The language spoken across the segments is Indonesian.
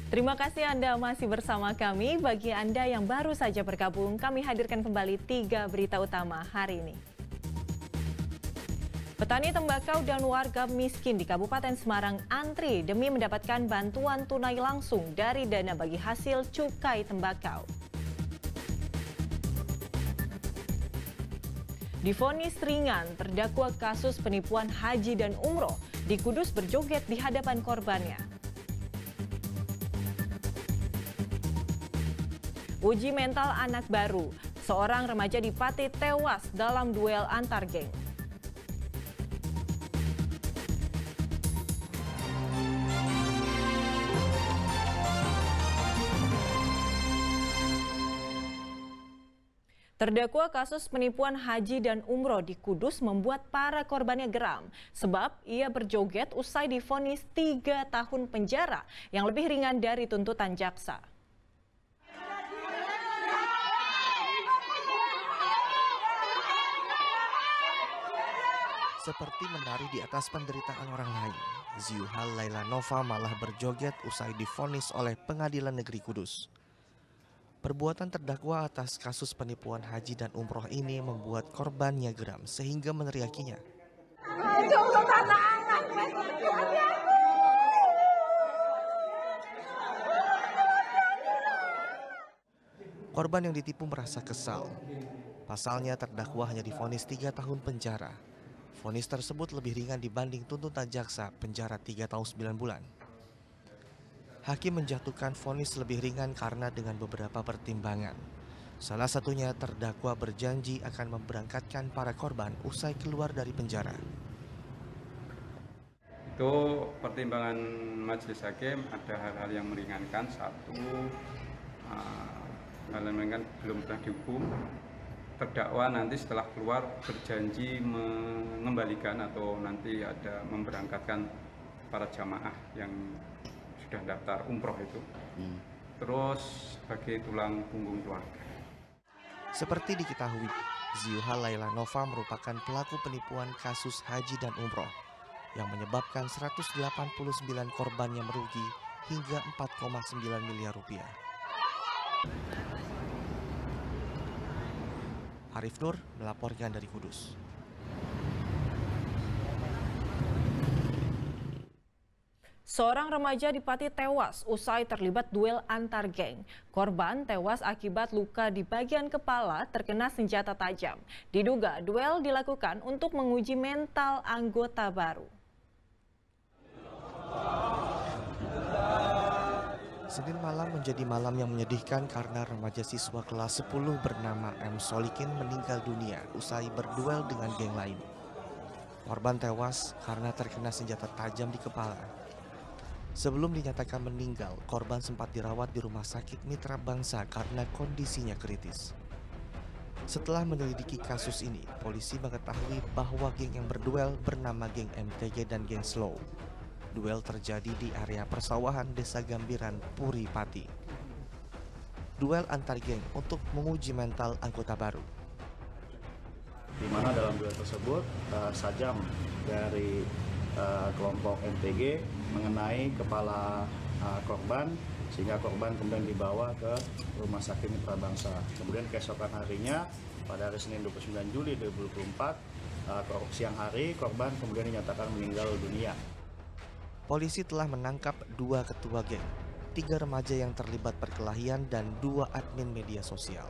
Terima kasih Anda masih bersama kami. Bagi Anda yang baru saja bergabung, kami hadirkan kembali 3 berita utama hari ini. Petani tembakau dan warga miskin di Kabupaten Semarang antri demi mendapatkan bantuan tunai langsung dari dana bagi hasil cukai tembakau. Divonis ringan, terdakwa kasus penipuan haji dan umroh di Kudus berjoget di hadapan korbannya. Uji mental anak baru, seorang remaja di Pati tewas dalam duel antar geng. Terdakwa kasus penipuan haji dan umroh di Kudus membuat para korbannya geram sebab ia berjoget usai divonis 3 tahun penjara yang lebih ringan dari tuntutan jaksa. Seperti menari di atas penderitaan orang lain, Ziuhal Laila Nova malah berjoget usai divonis oleh Pengadilan Negeri Kudus. Perbuatan terdakwa atas kasus penipuan haji dan umroh ini membuat korbannya geram sehingga meneriakinya. Korban yang ditipu merasa kesal. Pasalnya terdakwa hanya divonis 3 tahun penjara. Vonis tersebut lebih ringan dibanding tuntutan jaksa penjara 3 tahun 9 bulan. Hakim menjatuhkan vonis lebih ringan karena dengan beberapa pertimbangan. Salah satunya terdakwa berjanji akan memberangkatkan para korban usai keluar dari penjara. Itu pertimbangan majelis hakim ada hal-hal yang meringankan. Satu, hal yang meringankan belum pernah dihukum. Terdakwa nanti setelah keluar berjanji mengembalikan atau nanti ada memberangkatkan para jamaah yang sudah daftar umroh itu, terus sebagai tulang punggung keluarga. Seperti diketahui, Ziuhal Laila Nova merupakan pelaku penipuan kasus haji dan umroh yang menyebabkan 189 korbannya merugi hingga 4,9 miliar rupiah. Arif Nur melaporkan dari Kudus. Seorang remaja di Pati tewas usai terlibat duel antar geng. Korban tewas akibat luka di bagian kepala terkena senjata tajam. Diduga duel dilakukan untuk menguji mental anggota baru. Senin malam menjadi malam yang menyedihkan karena remaja siswa kelas 10 bernama M. Solikin meninggal dunia usai berduel dengan geng lain. Korban tewas karena terkena senjata tajam di kepala. Sebelum dinyatakan meninggal, korban sempat dirawat di Rumah Sakit Mitra Bangsa karena kondisinya kritis. Setelah menyelidiki kasus ini, polisi mengetahui bahwa geng yang berduel bernama geng MTG dan geng Slow. Duel terjadi di area persawahan Desa Gambiran, Puri, Pati. Duel antar geng untuk menguji mental anggota baru. Di mana dalam duel tersebut sajam dari kelompok MTG mengenai kepala korban sehingga korban kemudian dibawa ke Rumah Sakit Mitra Bangsa. Kemudian keesokan harinya pada hari Senin 29 Juli 2024 siang hari korban kemudian dinyatakan meninggal dunia. Polisi telah menangkap 2 ketua geng, 3 remaja yang terlibat perkelahian dan 2 admin media sosial.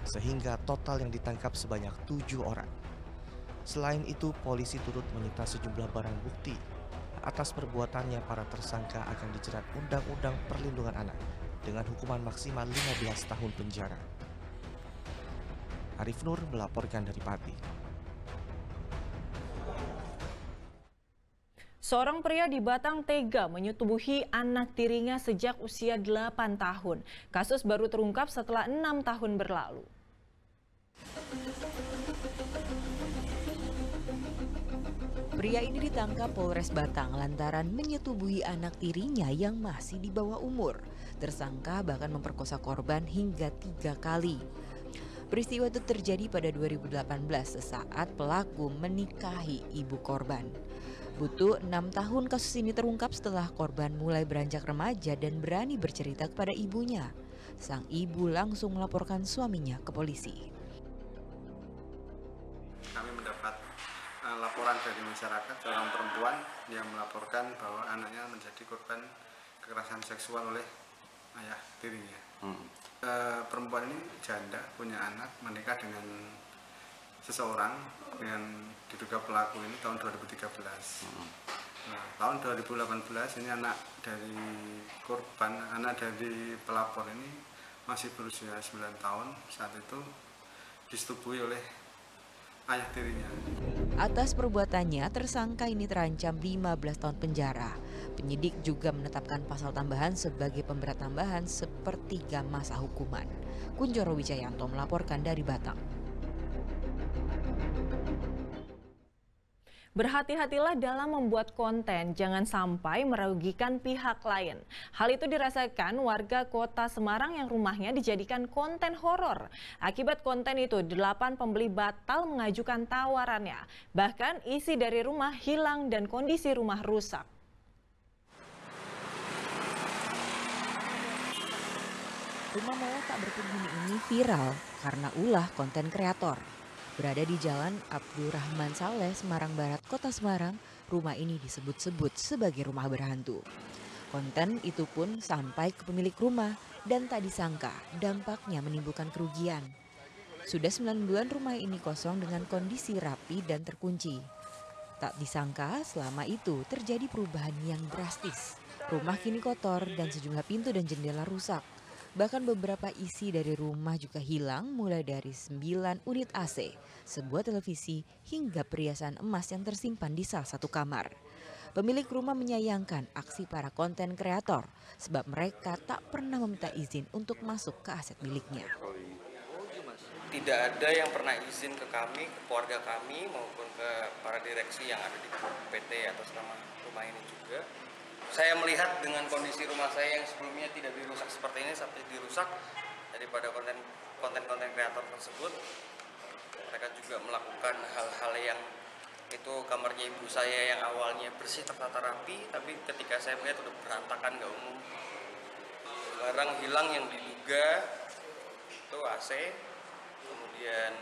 Sehingga total yang ditangkap sebanyak 7 orang. Selain itu, polisi turut menyita sejumlah barang bukti. Atas perbuatannya, para tersangka akan dijerat Undang-Undang Perlindungan Anak dengan hukuman maksimal 15 tahun penjara. Arif Nur melaporkan dari Pati. Seorang pria di Batang tega menyetubuhi anak tirinya sejak usia 8 tahun. Kasus baru terungkap setelah 6 tahun berlalu. Pria ini ditangkap Polres Batang lantaran menyetubuhi anak tirinya yang masih di bawah umur. Tersangka bahkan memperkosa korban hingga 3 kali. Peristiwa itu terjadi pada 2018 sesaat pelaku menikahi ibu korban. Butuh 6 tahun kasus ini terungkap setelah korban mulai beranjak remaja dan berani bercerita kepada ibunya. Sang ibu langsung melaporkan suaminya ke polisi. Kami mendapat laporan dari masyarakat seorang perempuan yang melaporkan bahwa anaknya menjadi korban kekerasan seksual oleh ayah tirinya. Perempuan ini janda, punya anak, menikah dengan seseorang dengan diduga pelaku ini tahun 2013. Nah, tahun 2018 ini anak dari korban, anak dari pelapor ini masih berusia 9 tahun, saat itu disetubui oleh ayah tirinya. Atas perbuatannya, tersangka ini terancam 15 tahun penjara. Penyidik juga menetapkan pasal tambahan sebagai pemberat tambahan sepertiga masa hukuman. Kunjoro Wijayanto melaporkan dari Batang. Berhati-hatilah dalam membuat konten, jangan sampai merugikan pihak lain. Hal itu dirasakan warga Kota Semarang yang rumahnya dijadikan konten horor. Akibat konten itu, 8 pembeli batal mengajukan tawarannya. Bahkan isi dari rumah hilang dan kondisi rumah rusak. Rumah mewah tak berpenghuni ini viral karena ulah konten kreator. Berada di Jalan Abdurrahman Saleh, Semarang Barat, Kota Semarang, rumah ini disebut-sebut sebagai rumah berhantu. Konten itu pun sampai ke pemilik rumah dan tak disangka dampaknya menimbulkan kerugian. Sudah 9 bulan rumah ini kosong dengan kondisi rapi dan terkunci. Tak disangka selama itu terjadi perubahan yang drastis. Rumah kini kotor dan sejumlah pintu dan jendela rusak. Bahkan beberapa isi dari rumah juga hilang, mulai dari 9 unit AC, sebuah televisi, hingga perhiasan emas yang tersimpan di salah satu kamar. Pemilik rumah menyayangkan aksi para konten kreator sebab mereka tak pernah meminta izin untuk masuk ke aset miliknya. Tidak ada yang pernah izin ke kami, ke keluarga kami maupun ke para direksi yang ada di PT atas nama rumah ini juga. Saya melihat dengan kondisi rumah saya yang sebelumnya tidak dirusak seperti ini sampai dirusak daripada konten kreator tersebut. Mereka juga melakukan hal-hal yang itu kamarnya ibu saya yang awalnya bersih tertata rapi, tapi ketika saya melihat udah berantakan gak umum. Barang hilang yang diduga itu AC, kemudian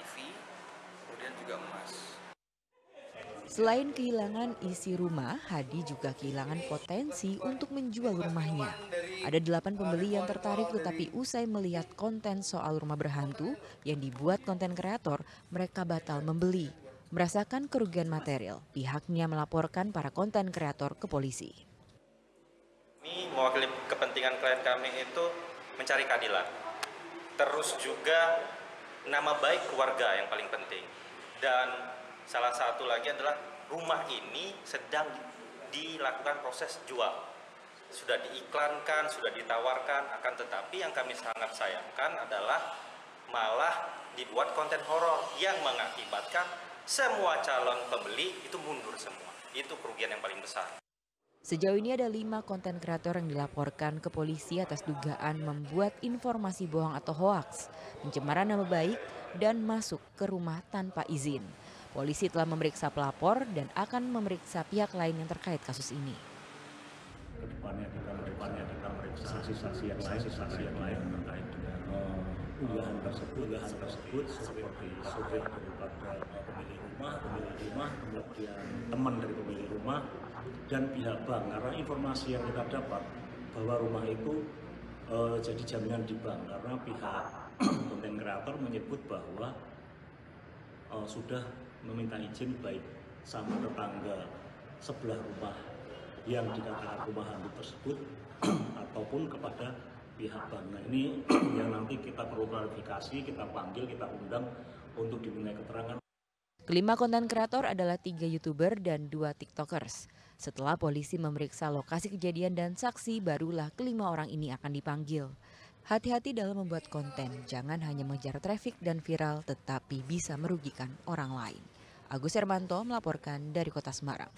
TV, kemudian juga emas. Selain kehilangan isi rumah, Hadi juga kehilangan potensi untuk menjual rumahnya. Ada 8 pembeli yang tertarik, tetapi usai melihat konten soal rumah berhantu yang dibuat konten kreator, mereka batal membeli. Merasakan kerugian material, pihaknya melaporkan para konten kreator ke polisi. Ini mewakili kepentingan klien kami itu mencari keadilan. Terus juga nama baik keluarga yang paling penting. Dan salah satu lagi adalah rumah ini sedang dilakukan proses jual. Sudah diiklankan, sudah ditawarkan, akan tetapi yang kami sangat sayangkan adalah malah dibuat konten horor yang mengakibatkan semua calon pembeli itu mundur semua. Itu kerugian yang paling besar. Sejauh ini ada 5 konten kreator yang dilaporkan ke polisi atas dugaan membuat informasi bohong atau hoaks, pencemaran nama baik, dan masuk ke rumah tanpa izin. Polisi telah memeriksa pelapor dan akan memeriksa pihak lain yang terkait kasus ini. Kedepannya kita meriksa saksi-saksi yang lain terkait dengan unggahan tersebut seperti sopir daripada pemilik rumah, kemudian teman dari pemilik rumah dan pihak bank. Karena informasi yang kita dapat bahwa rumah itu jadi jaminan di bank karena pihak konten kreator menyebut bahwa sudah meminta izin baik sama tetangga sebelah rumah yang dikatakan rumah hantu tersebut ataupun kepada pihak bank. Nah ini yang nanti kita perlu klarifikasi, kita panggil, kita undang untuk diminta keterangan. Kelima konten kreator adalah 3 YouTuber dan 2 TikTokers. Setelah polisi memeriksa lokasi kejadian dan saksi, barulah kelima orang ini akan dipanggil. Hati-hati dalam membuat konten, jangan hanya mengejar traffic dan viral, tetapi bisa merugikan orang lain. Agus Hermanto melaporkan dari Kota Semarang.